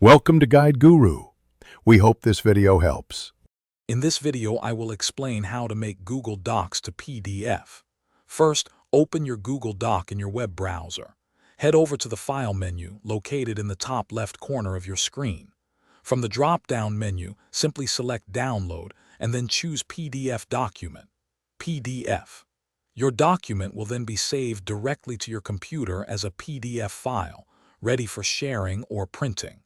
Welcome to Guide Guru. We hope this video helps. In this video, I will explain how to make Google Docs to PDF. First, open your Google Doc in your web browser. Head over to the File menu located in the top left corner of your screen. From the drop-down menu, simply select Download and then choose PDF Document, PDF. Your document will then be saved directly to your computer as a PDF file, ready for sharing or printing.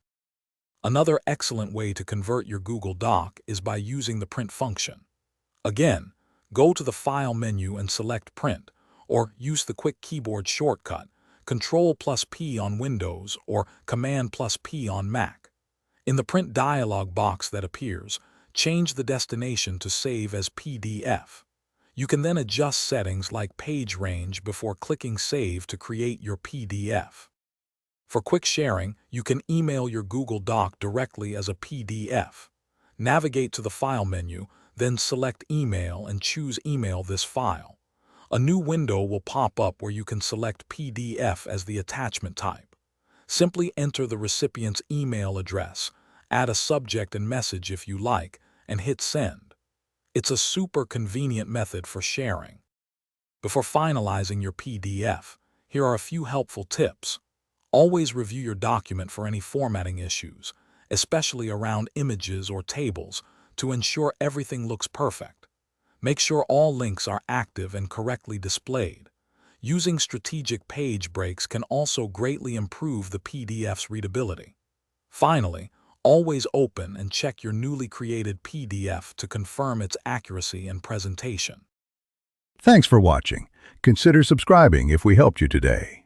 Another excellent way to convert your Google Doc is by using the print function. Again, go to the File menu and select Print, or use the quick keyboard shortcut, Ctrl+P on Windows or Command+P on Mac. In the print dialog box that appears, change the destination to save as PDF. You can then adjust settings like page range before clicking Save to create your PDF. For quick sharing, you can email your Google Doc directly as a PDF. Navigate to the File menu, then select Email and choose Email this file. A new window will pop up where you can select PDF as the attachment type. Simply enter the recipient's email address, add a subject and message if you like, and hit Send. It's a super convenient method for sharing. Before finalizing your PDF, here are a few helpful tips. Always review your document for any formatting issues, especially around images or tables, to ensure everything looks perfect. Make sure all links are active and correctly displayed. Using strategic page breaks can also greatly improve the PDF's readability. Finally, always open and check your newly created PDF to confirm its accuracy and presentation. Thanks for watching. Consider subscribing if we helped you today.